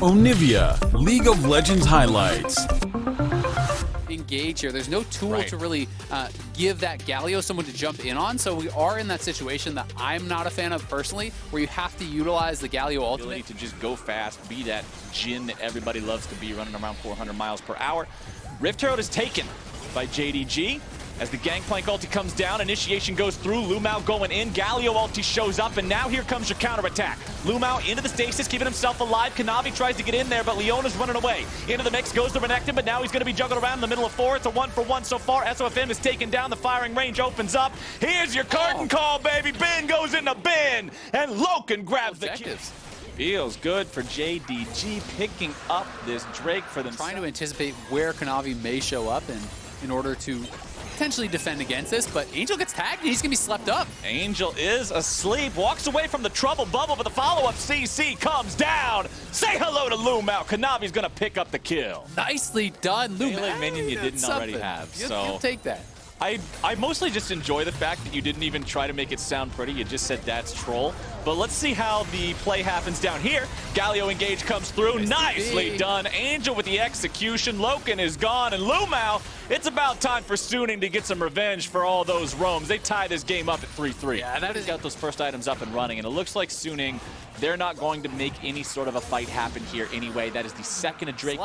Onivia, League of Legends highlights. Engage here. There's no tool to really give that Galio someone to jump in on, so we are in that situation that I'm not a fan of personally, where you have to utilize the Galio ultimate. To just go fast, be that Jhin that everybody loves to be, running around 400 miles per hour. Rift Herald is taken by JDG. As the Gangplank ulti comes down, initiation goes through, Lumao going in, Galio ulti shows up, and now here comes your counterattack. Lumao into the stasis, keeping himself alive. Kanavi tries to get in there, but Leona's running away. Into the mix goes the Renekton, but now he's going to be juggled around in the middle of 4. It's a 1-for-1 so far. SOFM is taken down, the firing range opens up. Here's your curtain call, baby. Ben goes into Ben, and Loken grabs the kill. Feels good for JDG picking up this Drake for themselves. Trying to anticipate where Kanavi may show up in order to potentially defend against this, but Angel gets tagged and he's gonna be slept up. Angel is asleep, walks away from the trouble bubble, but the follow-up CC comes down. Say hello to Lumao. Kanavi's gonna pick up the kill. Nicely done, Lumao. Melee minion you didn't already have, so you'll take that. I mostly just enjoy the fact that you didn't even try to make it sound pretty. You just said that's troll. But let's see how the play happens down here. Galio engage comes through. Nicely done. Angel with the execution. Loken is gone. And Lumao, it's about time for Suning to get some revenge for all those roams. They tie this game up at 3-3. Yeah, that is got those first items up and running. And it looks like Suning, they're not going to make any sort of a fight happen here anyway. That is the second of Drake.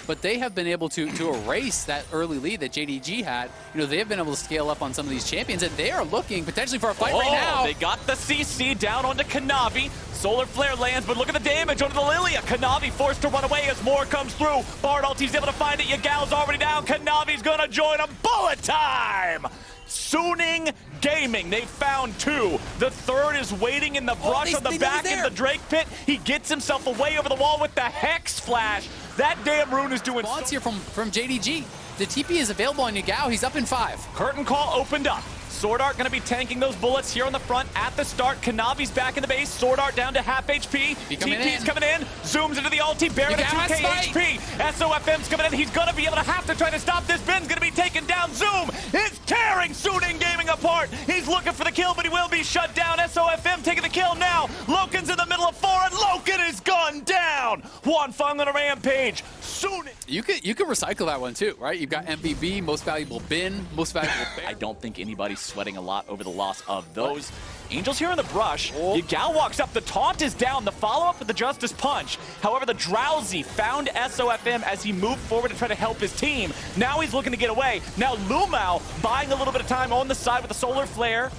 But they have been able to erase that early lead that JDG had. You know, they have been able to scale up on some of these champions, and they are looking potentially for a fight right now. They got the CC down onto Kanavi. Solar Flare lands, but look at the damage onto the Lilia. Kanavi forced to run away as more comes through. Bard ulti's able to find it. Yagal's already down. Kanavi's gonna join him. Bullet time! Suning Gaming, they found 2. The third is waiting in the brush on the back in the Drake pit. He gets himself away over the wall with the Hex Flash. That damn rune is doing so here from JDG. The TP is available on Yagao. He's up in 5. Curtain call opened up. Sword Art going to be tanking those bullets here on the front at the start. Kanavi's back in the base. Sword Art down to half HP. TP's coming in. Zooms into the ulti. Baron at 2k HP. SOFM's coming in. He's going to be able to have to try to stop this. Ben's going to be taken down. Zoom is tearing Suning Gaming apart. He's looking for the kill, but he will be shut down. SOFM taking the kill now. Loken's in the middle of 4, and Loken is gone down. Wanfeng on a rampage. Suning. You could recycle that one too, right? You've got MVB, most valuable bin, most valuable bear. I don't think anybody's sweating a lot over the loss of those. Angel's here in the brush. Yagao walks up. The taunt is down. The follow-up with the Justice Punch. However, the Drowsy found SOFM as he moved forward to try to help his team. Now he's looking to get away. Now Lumao buying a little bit of time on the side with the Solar Flare.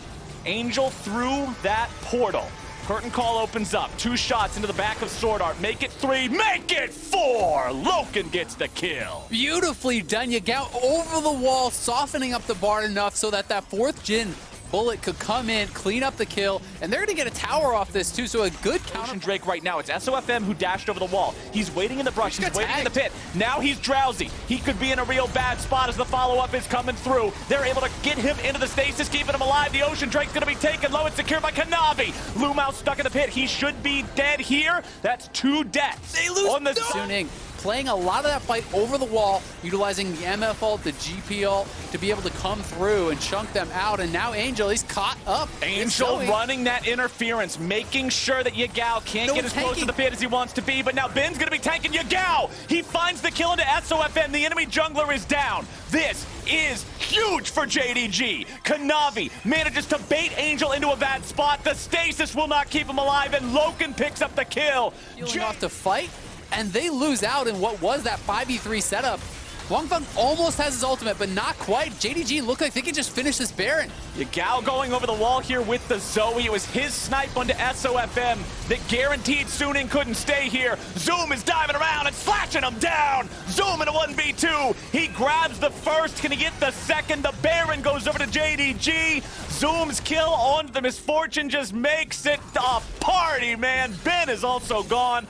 Angel through that portal. Curtain call opens up. 2 shots into the back of Sword Art. Make it 3. Make it 4. Loken gets the kill. Beautifully done. Yagao over the wall, softening up the Bard enough so that 4th Jhin bullet could come in, clean up the kill, and they're going to get a tower off this too, so a good counter. Drake right now, it's SOFM who dashed over the wall. He's waiting in the brush, he's waiting in the pit. Now he's drowsy. He could be in a real bad spot as the follow-up is coming through. They're able to get him into the stasis, keeping him alive. The Ocean Drake's going to be taken low and secured by Kanavi. Lumao stuck in the pit. He should be dead here. That's 2 deaths. They lose on the Suning. Playing a lot of that fight over the wall, utilizing the MF ult, the GP ult, to be able to come through and chunk them out. And now Angel, he's caught up. Angel running that interference, making sure that Yagao can't get as close to the pit as he wants to be. But now Ben's going to be tanking Yagao. He finds the kill into SOFM. The enemy jungler is down. This is huge for JDG. Kanavi manages to bait Angel into a bad spot. The stasis will not keep him alive, and Loken picks up the kill. Off to fight. And they lose out in what was that 5v3 setup. Wanfeng almost has his ultimate, but not quite. JDG look like they can just finish this Baron. Yagao going over the wall here with the Zoe. It was his snipe onto SOFM that guaranteed Suning couldn't stay here. Zoom is diving around and slashing him down. Zoom in a 1v2. He grabs the first. Can he get the second? The Baron goes over to JDG. Zoom's kill onto the Misfortune just makes it a party, man. Ben is also gone.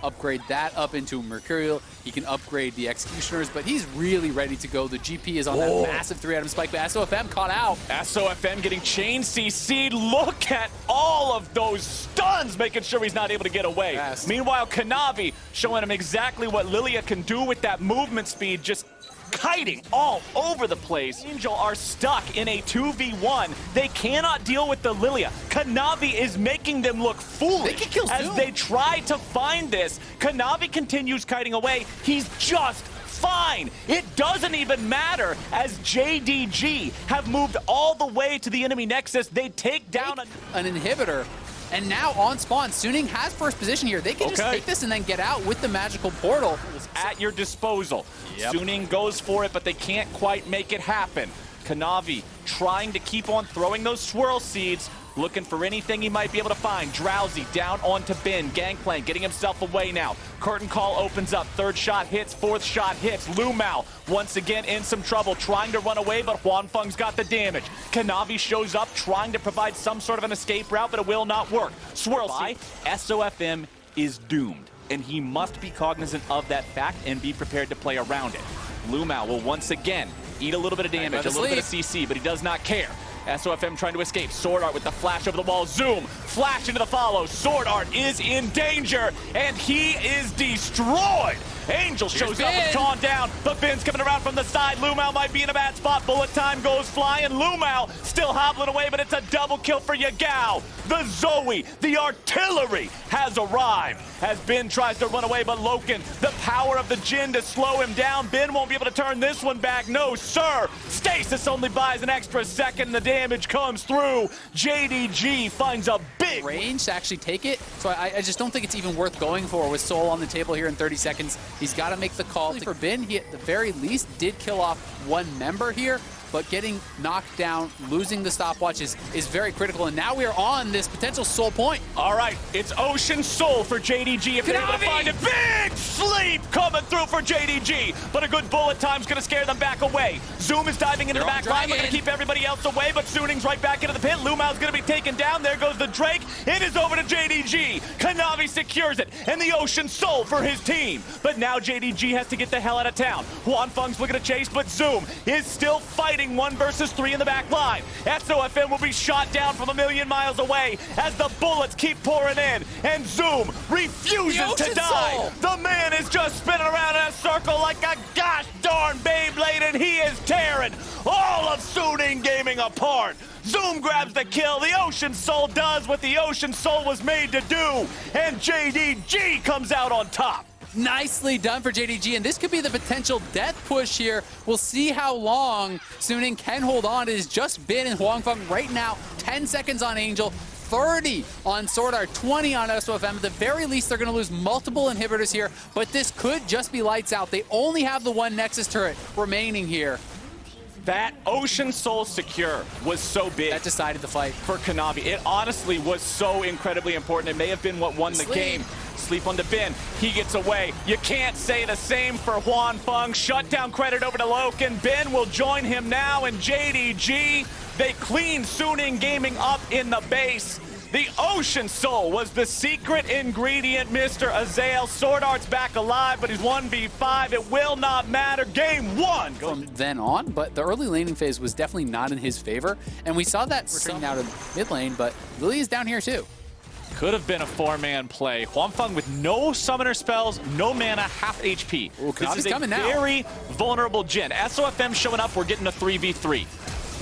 Upgrade that up into Mercurial. He can upgrade the Executioners, but he's really ready to go. The GP is on that massive 3-item spike, but SOFM caught out. SOFM getting chain CC'd. Look at all of those stuns, making sure he's not able to get away. Yes. Meanwhile, Kanavi showing him exactly what Lilia can do with that movement speed, just kiting all over the place. Angel are stuck in a 2v1. They cannot deal with the Lilia. Kanavi is making them look foolish as they try to find this. Kanavi continues kiting away. He's just fine. It doesn't even matter as JDG have moved all the way to the enemy nexus. They take down an inhibitor. And now on spawn, Suning has first position here. They can just take this and then get out with the magical portal. It's at your disposal. Suning goes for it, but they can't quite make it happen. Kanavi trying to keep on throwing those swirl seeds, looking for anything he might be able to find. Drowsy down onto Bin. Gangplank getting himself away now. Curtain call opens up. Third shot hits. Fourth shot hits. Lumao once again in some trouble, trying to run away, but Huanfeng's got the damage. Kanavi shows up, trying to provide some sort of an escape route, but it will not work. Swirl by SOFM is doomed, and he must be cognizant of that fact and be prepared to play around it. Lumao will once again eat a little bit of damage, a little bit of CC, but he does not care. SOFM trying to escape. Sword Art with the flash over the wall. Zoom, flash into the follow. Sword Art is in danger, and he is destroyed. Angel shows up with Con down, but Bin's coming around from the side. Lumao might be in a bad spot. Bullet time goes flying. Lumao still hobbling away, but it's a double kill for Yagao. The Zoe, the artillery, has arrived as Bin tries to run away, but Loken, the power of the Jin to slow him down. Bin won't be able to turn this one back. No, sir. Stasis only buys an extra second. The damage comes through. JDG finds a big range to actually take it. So I just don't think it's even worth going for with Soul on the table here in 30 seconds. He's got to make the call. For Bin, he at the very least did kill off one member here, but getting knocked down, losing the stopwatch is very critical, and now we are on this potential Soul point. All right, it's Ocean Soul for JDG if they're able to find it. Big sleep coming through for JDG, but a good bullet time's going to scare them back away. Zoom is diving into the back line, but going to keep everybody else away, but Suning's right back into the pit. Lumao's going to be taken down. There goes the Drake. It is over to JDG. Kanavi secures it, and the Ocean Soul for his team. But now JDG has to get the hell out of town. Huanfeng's looking to chase, but Zoom is still fighting 1 versus 3 in the back line. SOFM will be shot down from a million miles away as the bullets keep pouring in, and Zoom refuses to die. The man is just spinning around in a circle like a gosh darn Beyblade, and he is tearing all of Suning Gaming apart. Zoom grabs the kill. The Ocean Soul does what the Ocean Soul was made to do, and JDG comes out on top. Nicely done for JDG, and this could be the potential death push here. We'll see how long Suning can hold on. It has just been in Huanfeng right now. 10 seconds on Angel, 30 on Sword Art, 20 on SOFM. At the very least, they're going to lose multiple inhibitors here, but this could just be lights out. They only have the one Nexus turret remaining here. That Ocean Soul secure was so big. That decided the fight. For Kanavi. It honestly was so incredibly important. It may have been what won the game. Sleep on the Bin. He gets away. You can't say the same for Huanfeng. Shutdown credit over to Loken. Bin will join him now, and JDG, they clean Suning Gaming up in the base. The Ocean Soul was the secret ingredient, Mr. Azael. Sword Art's back alive, but he's 1v5. It will not matter. Game 1. From then on, but the early laning phase was definitely not in his favor, and we saw that returning out of mid lane, but Lily is down here too. Could have been a 4-man play. Huanfeng with no summoner spells, no mana, half HP. Ooh, this is a coming now. Very vulnerable Jin. SOFM showing up. We're getting a 3v3.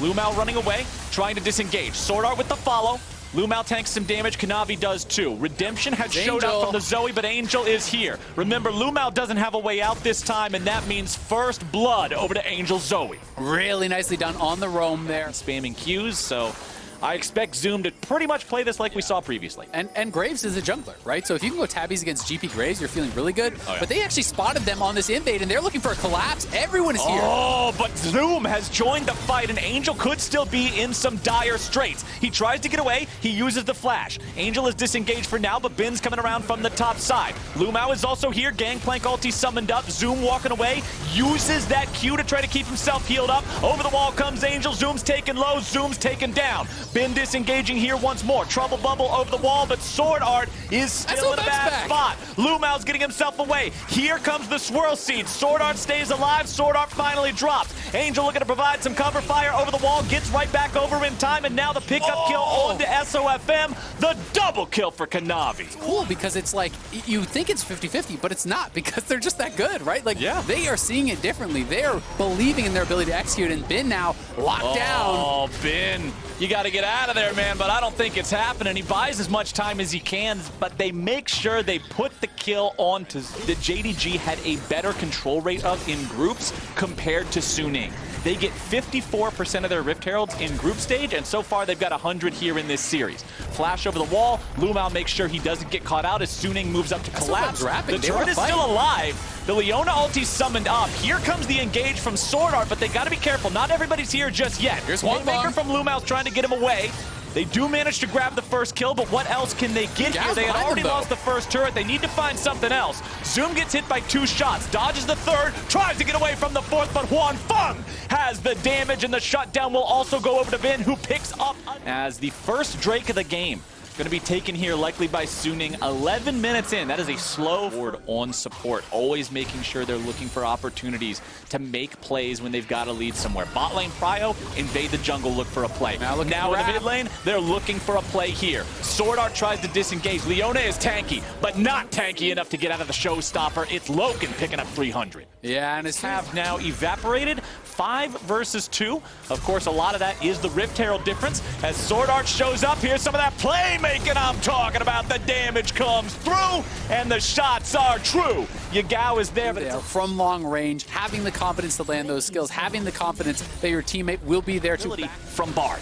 Lumao running away, trying to disengage. Sword Art with the follow. Lumao tanks some damage, Kanavi does too. Redemption had showed up from the Zoe, but Angel is here. Remember, Lumao doesn't have a way out this time, and that means first blood over to Angel Zoe. Really nicely done on the roam there. Spamming Qs, so I expect Zoom to pretty much play this like we saw previously. And Graves is a jungler, right? So if you can go tabbies against GP Graves, you're feeling really good. Oh, yeah. But they actually spotted them on this invade, and they're looking for a collapse. Everyone is here. Oh, but Zoom has joined the fight, and Angel could still be in some dire straits. He tries to get away. He uses the flash. Angel is disengaged for now, but Bin's coming around from the top side. Lumao is also here. Gangplank ulti summoned up. Zoom walking away. Uses that Q to try to keep himself healed up. Over the wall comes Angel. Zoom's taken low. Zoom's taken down. Bin disengaging here once more. Trouble bubble over the wall, but Sword Art is still in a bad spot. Lumao's getting himself away. Here comes the Swirl Seed. Sword Art stays alive. Sword Art finally drops. Angel looking to provide some cover fire over the wall. Gets right back over in time, and now the pickup kill onto SOFM. The double kill for Kanavi. It's cool because it's like, you think it's 50-50, but it's not because they're just that good, right? Like, they are seeing it differently. They they're believing in their ability to execute, and Bin now locked down. Oh, Bin, you got to get out of there, man, but I don't think it's happening. He buys as much time as he can, but they make sure they put the kill on to the JDG had a better control rate of in groups compared to Suning. They get 54% of their Rift Heralds in group stage, and so far they've got 100 here in this series. Flash over the wall, Lumao makes sure he doesn't get caught out as Suning moves up to collapse. The turret is still alive. The Leona ulti summoned up. Here comes the engage from Sword Art, but they got to be careful. Not everybody's here just yet. Here's Haymaker from Lumao's trying to get him away. They do manage to grab the first kill, but what else can they get here? They had already lost the first turret. They need to find something else. Zoom gets hit by 2 shots, dodges the third, tries to get away from the fourth, but Huan Feng has the damage, and the shutdown will also go over to Vin, who picks up as the first Drake of the game. Going to be taken here likely by Suning 11 minutes in. That is a slow forward on support, always making sure they're looking for opportunities to make plays when they've got a lead somewhere. Bot lane Pryo, invade the jungle, look for a play. Now in the mid lane, they're looking for a play here. Sword Art tries to disengage. Leona is tanky, but not tanky enough to get out of the showstopper. It's Loken picking up 300. Yeah, and it's have now evaporated. 5 versus 2. Of course, a lot of that is the Rift Herald difference. As Sword Art shows up, here's some of that playmaking I'm talking about. The damage comes through, and the shots are true. Yagao is there, but from long range, having the confidence to land those skills, having the confidence that your teammate will be there to from Bard.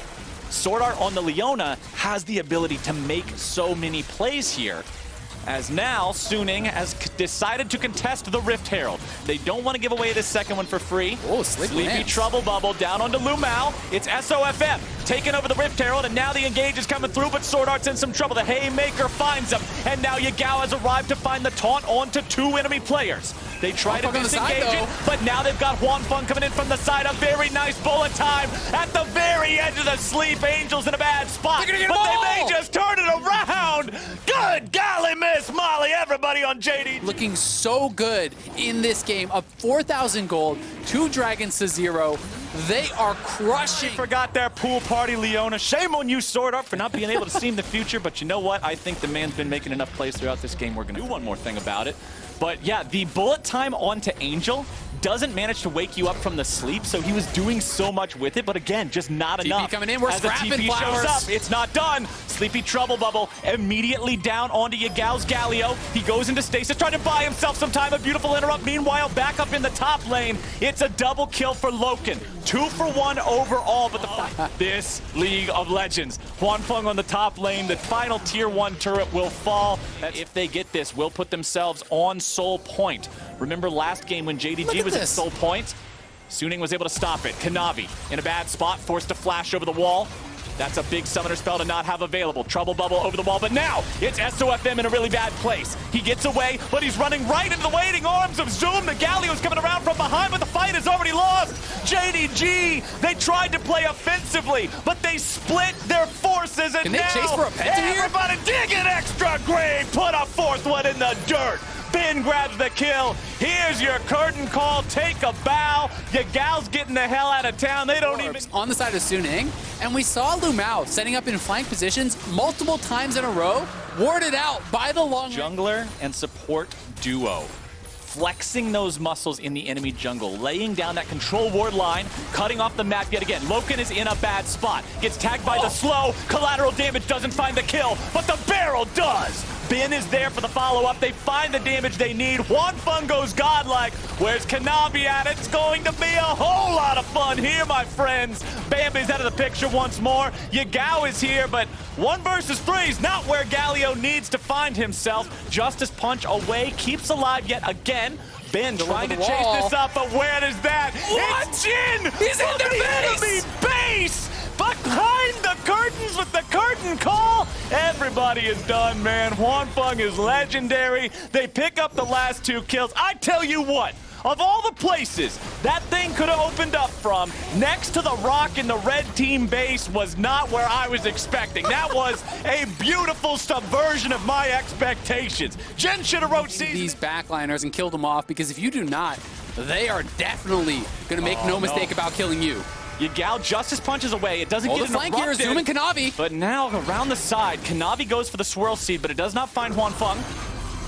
Sword Art on the Leona has the ability to make so many plays here. As now, Suning has decided to contest the Rift Herald. They don't want to give away this second one for free. Oh, Sleepy Trouble Bubble down onto Lumao. It's SOFM taking over the Rift Herald, and now the engage is coming through, but Sword Art's in some trouble. The Haymaker finds him, and now Yagao has arrived to find the taunt onto 2 enemy players. They try to disengage it, but now they've got Huan Feng coming in from the side. A very nice bullet time at the very edge of the sleep. Angels in a bad spot, but they may just turn it around. Good golly, Miss Molly, everybody on JDG. Looking so good in this game. Up 4,000 gold, 2 dragons to 0. They are crushing. Forgot their pool party, Leona. Shame on you, Sword Art, for not being able to see in the future, but you know what? I think the man's been making enough plays throughout this game. We're going to do one more thing about it. But yeah, the bullet time onto Angel doesn't manage to wake you up from the sleep, so he was doing so much with it, but again, just not enough. coming in, we're As the TP shows up, it's not done. Sleepy Trouble Bubble immediately down onto Yagao's Galio. He goes into stasis, trying to buy himself some time. A beautiful interrupt. Meanwhile, back up in the top lane, it's a double kill for Loken. 2 for 1 overall, but this League of Legends. Huan Feng on the top lane. The final tier 1 turret will fall. If they get this, will put themselves on Soul Point. Remember last game when JDG was at Soul Point? Suning was able to stop it. Kanavi in a bad spot, forced to flash over the wall. That's a big summoner spell to not have available. Trouble Bubble over the wall, but now it's SOFM in a really bad place. He gets away, but he's running right into the waiting arms of Zoom. The Galio's coming around from behind, but the fight is already lost. JDG, they tried to play offensively, but they split their forces, and now chase for a penta here? Everybody dig an extra grave, put a 4th one in the dirt. Bin grabs the kill. Here's your curtain call. Take a bow. Yagao's getting the hell out of town. They don't even... On the side of Suning, and we saw Lumao setting up in flank positions multiple times in a row, warded out by the long jungler and support duo. Flexing those muscles in the enemy jungle, laying down that control ward line, cutting off the map yet again. Loken is in a bad spot. Gets tagged by the slow. Collateral damage doesn't find the kill, but the barrel does. Bin is there for the follow-up. They find the damage they need. Huan Feng goes godlike. Where's Kanavi at? It's going to be a whole lot of fun here, my friends. Bambi's out of the picture once more. Yagao is here, but 1 versus 3 is not where Galio needs to find himself. Justice Punch away, keeps alive yet again. Ben trying to chase this up, but where is that? What? It's Jin! He's in their base! Enemy base! Behind the curtains with the curtain call! Everybody is done, man. Huan Feng is legendary. They pick up the last 2 kills. I tell you what, of all the places that thing could have opened up from, next to the rock in the red team base was not where I was expecting. That was a beautiful subversion of my expectations. Jen should have wrote these backliners and killed them off, because if you do not, they are definitely going to make no mistake about killing you. Yagao Justice punches away. It doesn't get the flank here, Zoom and Kanavi. But now around the side, Kanavi goes for the swirl seed, but it does not find Huan Feng.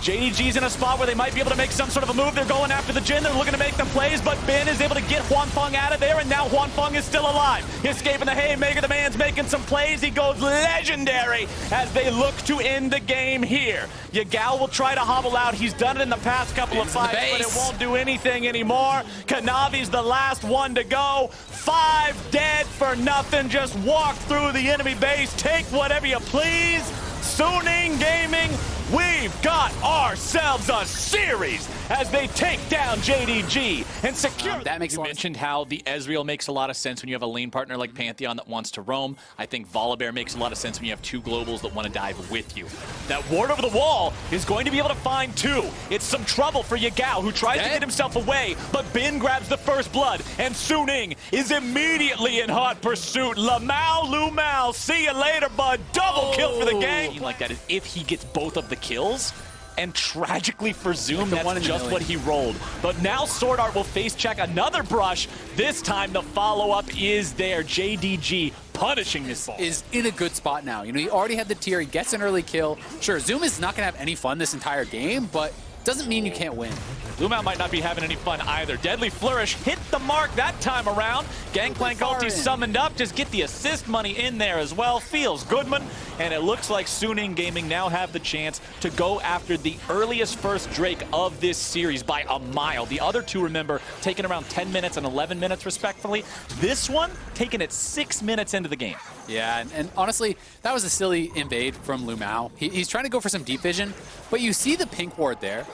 JDG's in a spot where they might be able to make some sort of a move. They're going after the Jin. They're looking to make the plays, but Ben is able to get Huanfeng out of there, and now Huanfeng is still alive. Escaping the haymaker. The man's making some plays. He goes legendary as they look to end the game here. Yagao will try to hobble out. He's done it in the past couple of fights, but it won't do anything anymore. Kanavi's the last one to go. 5 dead for nothing. Just walk through the enemy base. Take whatever you please. Suning Gaming, we've got ourselves a series as they take down JDG and secure. That makes You mentioned how the Ezreal makes a lot of sense when you have a lane partner like Pantheon that wants to roam. I think Volibear makes a lot of sense when you have 2 globals that want to dive with you. That ward over the wall is going to be able to find 2. It's some trouble for Yagao, who tries to get himself away, but Ben grabs the first blood, and Suning is immediately in hot pursuit. Lumao, see you later, bud. Double kill for the gang. Like that is if he gets both of the kills. And tragically for Zoom, that's just what he rolled. But now Sword Art will face check another brush. This time the follow-up is there. JDG punishing this ball. Is in a good spot now. You know, he already had the tier. He gets an early kill. Sure, Zoom is not going to have any fun this entire game, but doesn't mean you can't win. Lumao might not be having any fun either. Deadly Flourish hit the mark that time around. Gangplank ulti summoned up. Just get the assist money in there as well. Feels Goodman. And it looks like Suning Gaming now have the chance to go after the earliest first Drake of this series by a mile. The other 2, remember, taking around 10 minutes and 11 minutes respectively. This one taking it 6 minutes into the game. Yeah, and honestly, that was a silly invade from Lumao. He's trying to go for some deep vision, but you see the pink ward there.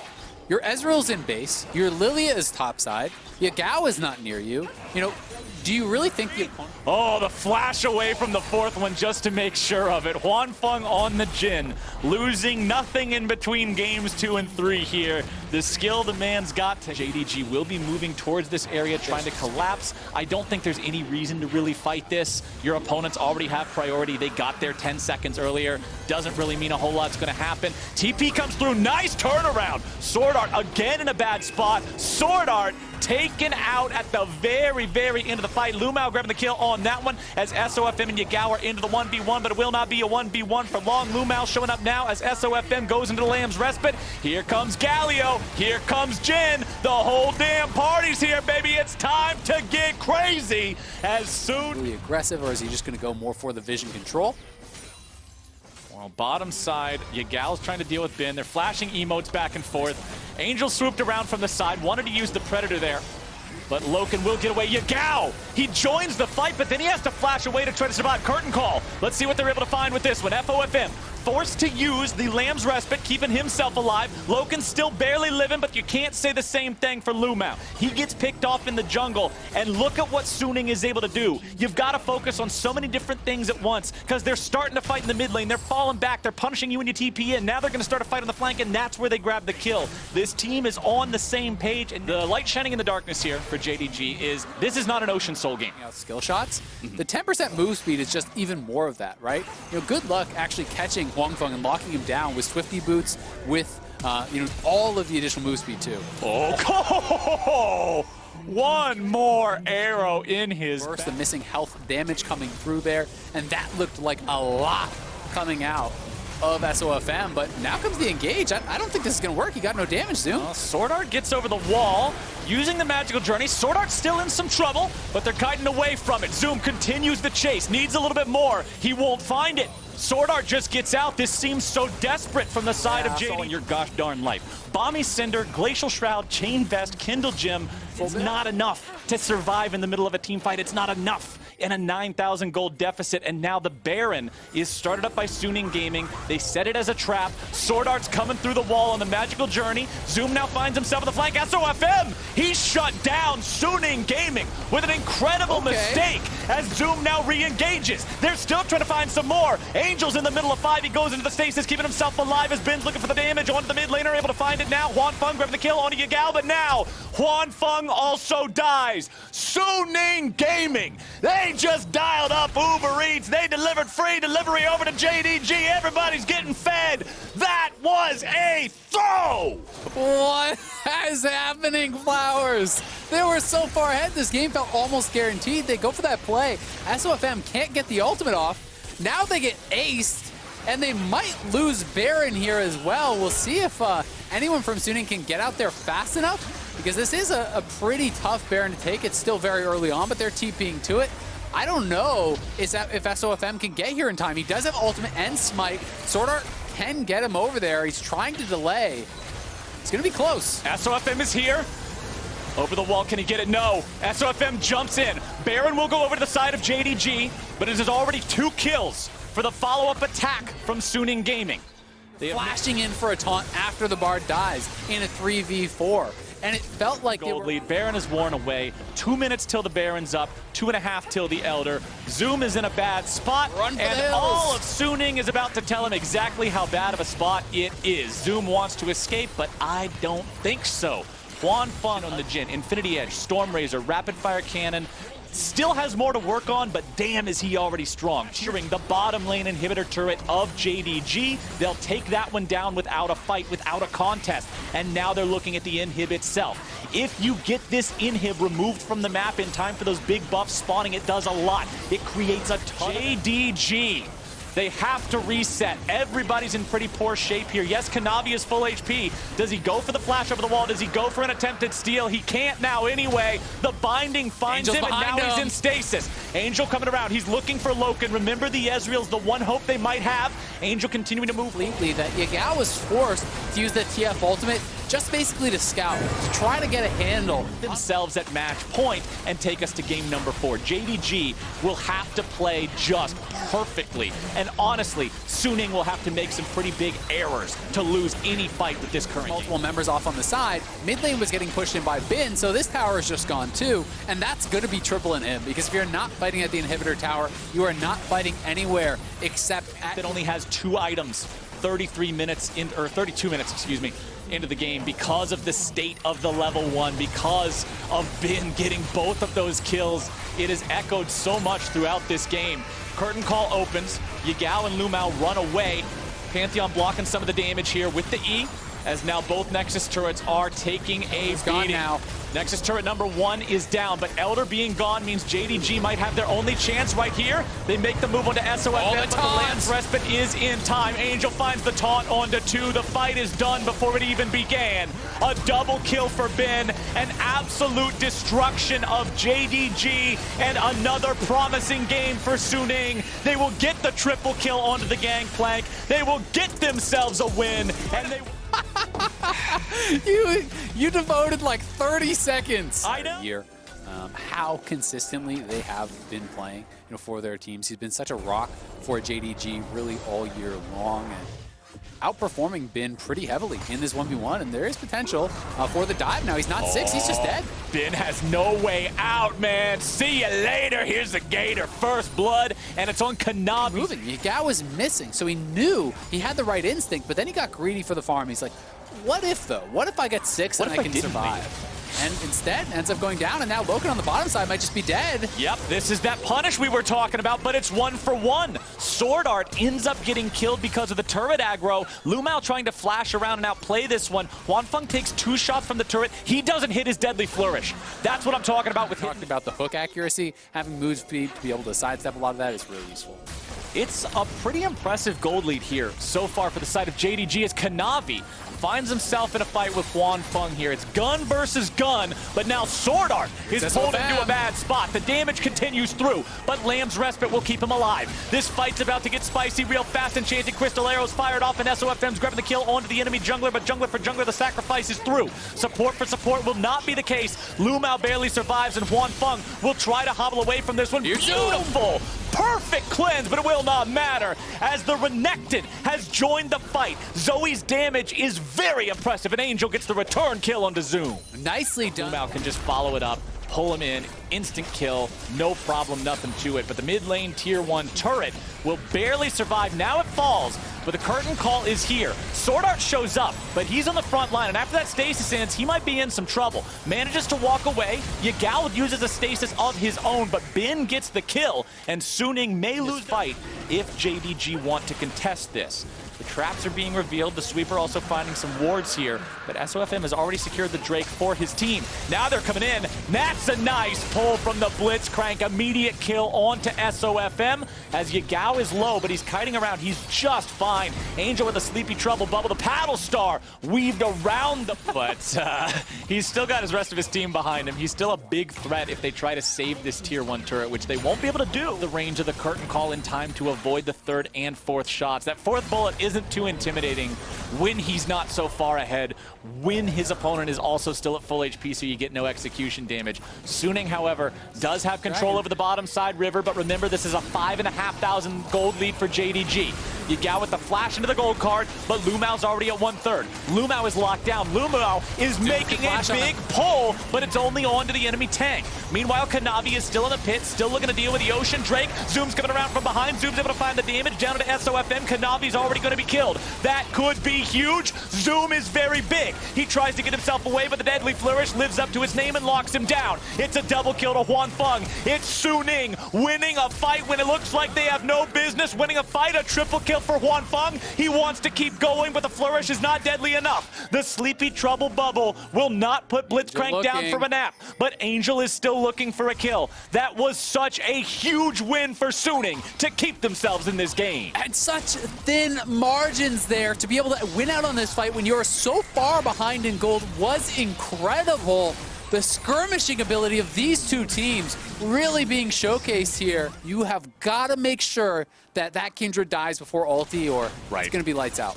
Your Ezreal's in base. Your Lilia is topside. Yagao is not near you. You know, do you really think the opponent... Oh, the flash away from the 4th one just to make sure of it. Huanfeng on the Jin, losing nothing in between games 2 and 3 here. The skill the man's got. JDG will be moving towards this area, trying to collapse. I don't think there's any reason to really fight this. Your opponents already have priority. They got there 10 seconds earlier. Doesn't really mean a whole lot's going to happen. TP comes through. Nice turnaround. Sword Art again in a bad spot. Sword Art taken out at the very, very end of the fight. Lumao grabbing the kill on that one as SOFM and Yagao are into the 1v1, but it will not be a 1v1 for long. Lumao showing up now as SOFM goes into the Lamb's Respite. Here comes Galio. Here comes Jin. The whole damn party's here, baby. It's time to get crazy as soon... Really aggressive, or is he just going to go more for the vision control? Well, bottom side, Yagao's trying to deal with Ben. They're flashing emotes back and forth. Angel swooped around from the side, wanted to use the Predator there, but Loken will get away. Yagao, he joins the fight, but then he has to flash away to try to survive. Curtain call. Let's see what they're able to find with this one. FOFM forced to use the Lamb's Respite, keeping himself alive. Loken's still barely living, but you can't say the same thing for Lumao. He gets picked off in the jungle, and look at what Suning is able to do. You've got to focus on so many different things at once, because they're starting to fight in the mid lane. They're falling back. They're punishing you when you TP in. Now they're going to start a fight on the flank, and that's where they grab the kill. This team is on the same page, and the light shining in the darkness here for JDG is this is not an Ocean Soul game. Skill shots. The 10% move speed is just even more of that, right? You know, good luck actually catching Huanfeng and locking him down with Swifty Boots, with you know, all of the additional move speed too. Oh, one more arrow in his back. The missing health damage coming through there, and that looked like a lot coming out of SOFM, but now comes the engage. I don't think this is going to work. He got no damage, Zoom. Sword Art gets over the wall, using the magical journey. Sword Art's still in some trouble, but they're kiting away from it. Zoom continues the chase, needs a little bit more. He won't find it. Sword Art just gets out. This seems so desperate from the side of JD. In your gosh darn life. Balmy Cinder, Glacial Shroud, Chain Vest, Kindle Gem. It's not enough to survive in the middle of a team fight. It's not enough in a 9,000 gold deficit, and now the Baron is started up by Suning Gaming. They set it as a trap. Sword Art's coming through the wall on the magical journey. Zoom now finds himself on the flank. SOFM, he's shut down. Suning Gaming with an incredible mistake as Zoom now re-engages. They're still trying to find some more. Angel's in the middle of 5. He goes into the stasis, keeping himself alive as Ben's looking for the damage onto the mid laner, able to find it now. Huanfeng grabbing the kill onto Yagao, but now Huanfeng also dies. Suning Gaming, they just dialed up Uber Eats. They delivered free delivery over to JDG. Everybody's getting fed. That was a throw. What is happening, Flowers? They were so far ahead. This game felt almost guaranteed. They go for that play. SOFM can't get the ultimate off. Now they get aced. and they might lose Baron here as well. We'll see if anyone from Suning can get out there fast enough, because this is a pretty tough Baron to take. It's still very early on, but they're TPing to it. I don't know if SOFM can get here in time. He does have ultimate and smite. Sword Art can get him over there. He's trying to delay. It's going to be close. SOFM is here. Over the wall, can he get it? No. SOFM jumps in. Baron will go over to the side of JDG, but it is already 2 kills for the follow-up attack from Suning Gaming. They flashing in for a taunt after the Bard dies in a 3v4. And it felt like Gold lead. Baron is worn away. 2 minutes till the Baron's up. 2.5 till the Elder. Zoom is in a bad spot. And all of Suning is about to tell him exactly how bad of a spot it is. Zoom wants to escape, but I don't think so. Juan Fung on the Jhin. Infinity Edge, Storm Razor, Rapid Fire Cannon. Still has more to work on, but damn is he already strong. Cheering the bottom lane inhibitor turret of JDG. They'll take that one down without a fight, without a contest. And now they're looking at the inhib itself. If you get this inhib removed from the map in time for those big buffs spawning, it does a lot. It creates a ton. JDG. They have to reset. Everybody's in pretty poor shape here. Yes, Kanavi is full HP. Does he go for the flash over the wall? Does he go for an attempted steal? He can't now anyway. The binding finds him, and now he's in stasis. Angel coming around. He's looking for Loken. Remember, the Ezreal's the one hope they might have. Angel continuing to move. Completely that Yagao was forced to use the TF ultimate just basically to scout, to try to get a handle themselves at match point and take us to game number 4. JDG will have to play just perfectly. And honestly, Suning will have to make some pretty big errors to lose any fight with this current multiple members off on the side. Mid lane was getting pushed in by Bin, so this tower is just gone too. And that's going to be triple in him, because if you're not fighting at the inhibitor tower, you are not fighting anywhere except at... It only has 2 items. 32 minutes, excuse me, into the game because of the state of the level 1, because of Bin getting both of those kills. It has echoed so much throughout this game. Curtain call opens. Yagao and Lumao run away. Pantheon blocking some of the damage here with the E, as now both Nexus turrets are taking a beating. Now. Nexus turret number 1 is down, but Elder being gone means JDG might have their only chance right here. They make the move onto SOFM, but the Lance Respite is in time. Angel finds the taunt onto 2. The fight is done before it even began. A double kill for Bin, an absolute destruction of JDG, and another promising game for Suning. They will get the triple kill onto the gangplank. They will get themselves a win, and they... you devoted like 30 seconds. I know. Year. How consistently they have been playing, for their teams. He's been such a rock for JDG really all year long, and outperforming Bin pretty heavily in this 1v1, and there is potential for the dive now. He's not 6, he's just dead. Bin has no way out, man. See you later. Here's the Gator. First blood, and it's on Kanavi. Moving. Yagao was missing, so he knew he had the right instinct, but then he got greedy for the farm. He's like, what if, though? What if I get 6 and I can survive? And instead ends up going down, and now Loken on the bottom side might just be dead. Yep, this is that punish we were talking about, but it's 1 for 1. Sword Art ends up getting killed because of the turret aggro. Lumao trying to flash around and outplay this one. Juan Fung takes 2 shots from the turret. He doesn't hit his deadly flourish. That's what I'm talking about with talking about the hook accuracy. Having move speed to be able to sidestep a lot of that is really useful. It's a pretty impressive gold lead here so far for the side of JDG, as Kanavi finds himself in a fight with Juan Fung here. It's gun versus gun, but now Sword Art is pulled into a bad spot. The damage continues through, but Lamb's Respite will keep him alive. This fight's about to get spicy real fast. Enchanted Crystal Arrows fired off, and SOFM's grabbing the kill onto the enemy jungler, but jungler for jungler, the sacrifice is through. Support for support will not be the case. Lumao barely survives, and Juan Fung will try to hobble away from this one. Beautiful! Perfect cleanse, but it will not matter as the Renekton has joined the fight. Zoe's damage is very impressive, and Angel gets the return kill onto Zoom. Nicely done. Lumao can just follow it up, pull him in, instant kill, no problem, nothing to it. But the mid lane tier 1 turret will barely survive. Now it falls, but the curtain call is here. Sword Art shows up, but he's on the front line, and after that stasis ends, he might be in some trouble. Manages to walk away. Yagao uses a stasis of his own, but Bin gets the kill, and Suning may lose fight if JDG want to contest this. The traps are being revealed. The sweeper also finding some wards here. But SOFM has already secured the Drake for his team. Now they're coming in. That's a nice pull from the Blitzcrank. Immediate kill onto SOFM as Yagao is low, but he's kiting around. He's just fine. Angel with a sleepy trouble bubble. The paddle star weaved around the... But he's still got his rest of his team behind him. He's still a big threat if they try to save this tier 1 turret, which they won't be able to do. The range of the curtain call in time to avoid the 3rd and 4th shots. That 4th bullet isn't too intimidating when he's not so far ahead, when his opponent is also still at full HP, so you get no execution damage. Suning, however, does have control over the bottom side river, but remember, this is a 5,500 gold lead for JDG. Yagao with the flash into the gold card, but Lumao's already at 1/3. Lumao is locked down. Lumao is making a big pull, but it's only on to the enemy tank. Meanwhile, Kanavi is still in the pit, still looking to deal with the Ocean. Drake, Zoom's coming around from behind. Zoom's able to find the damage down to SOFM. Kanavi's already going to be killed. That could be huge. Zoom is very big. He tries to get himself away, but the Deadly Flourish lives up to his name and locks him down. It's a double kill to Huanfeng. It's Suning winning a fight when it looks like they have no business winning a fight. A triple kill for Huanfeng. He wants to keep going, but the Flourish is not deadly enough. The Sleepy Trouble bubble will not put Blitzcrank down from a nap, but Angel is still looking for a kill. That was such a huge win for Suning to keep themselves in this game. And such thin margins there to be able to win out on this fight when you're so far behind in gold was incredible. The skirmishing ability of these two teams really being showcased here. You have got to make sure that that Kindred dies before ulti, or it's going to be lights out.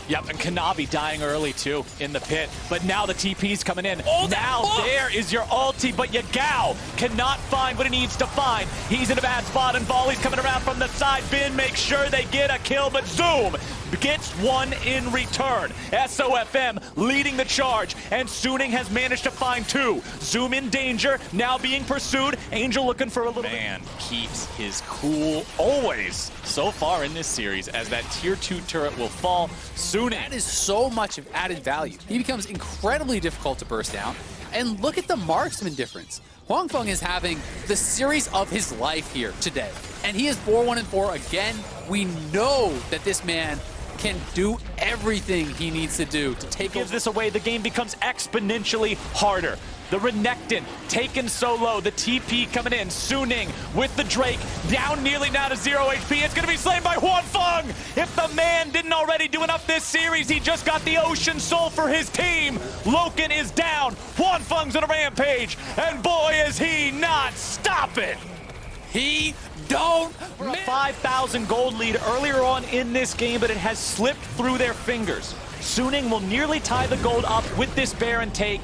Yep, and Kanavi dying early too in the pit. But now the TP's coming in. There is your ulti, but Yagao cannot find what he needs to find. He's in a bad spot, and Volley's coming around from the side. Bin makes sure they get a kill, but Zoom gets one in return. SOFM leading the charge, and Suning has managed to find 2. Zoom in danger, now being pursued. Angel looking for a little bit. Keeps his cool always so far in this series, as that tier 2 turret will fall. Suning. That is so much of added value. He becomes incredibly difficult to burst down. And look at the marksman difference. Huanfeng is having the series of his life here today. And he is 4-1-4 again. We know that this man can do everything he needs to do to take gives this away. The game becomes exponentially harder. The Renekton taken so low. The TP coming in. Suning with the Drake down nearly now to 0 HP. It's going to be slain by Huanfeng. If the man didn't already do enough this series, he just got the Ocean Soul for his team. Loken is down. Huanfeng's on a rampage. And boy, is he not stopping. He don't. For a 5,000 gold lead earlier on in this game, but it has slipped through their fingers. Suning will nearly tie the gold up with this Baron take.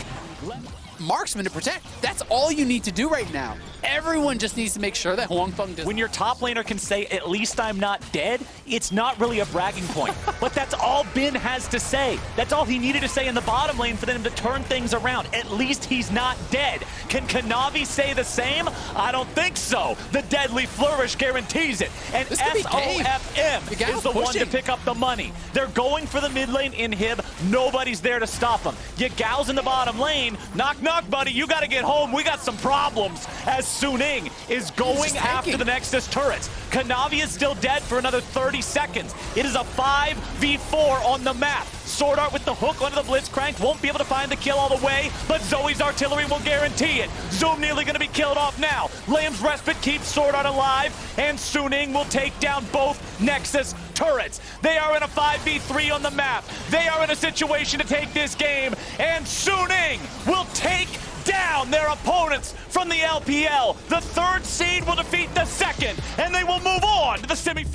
Marksman to protect. That's all you need to do right now. Everyone just needs to make sure that Huanfeng does. When your top laner can say, "At least I'm not dead," it's not really a bragging point. But that's all Bin has to say. That's all he needed to say in the bottom lane for them to turn things around. At least he's not dead. Can Kanavi say the same? I don't think so. The Deadly Flourish guarantees it. And SOFM is the one to pick up the money. They're going for the mid lane inhib. Nobody's there to stop them. Yagao's in the bottom lane. Knock, knock, buddy. You got to get home. We got some problems. As Suning is going after the Nexus turrets. Kanavi is still dead for another 30 seconds. It is a 5v4 on the map. Sword Art with the hook onto the Blitzcrank. Won't be able to find the kill all the way, but Zoe's artillery will guarantee it. Zoom nearly going to be killed off now. Lamb's Respite keeps Sword Art alive, and Suning will take down both Nexus turrets. They are in a 5v3 on the map. They are in a situation to take this game, and Suning will take down their opponents from the LPL. The 3rd seed will defeat the 2nd, and they will move on to the semifinals.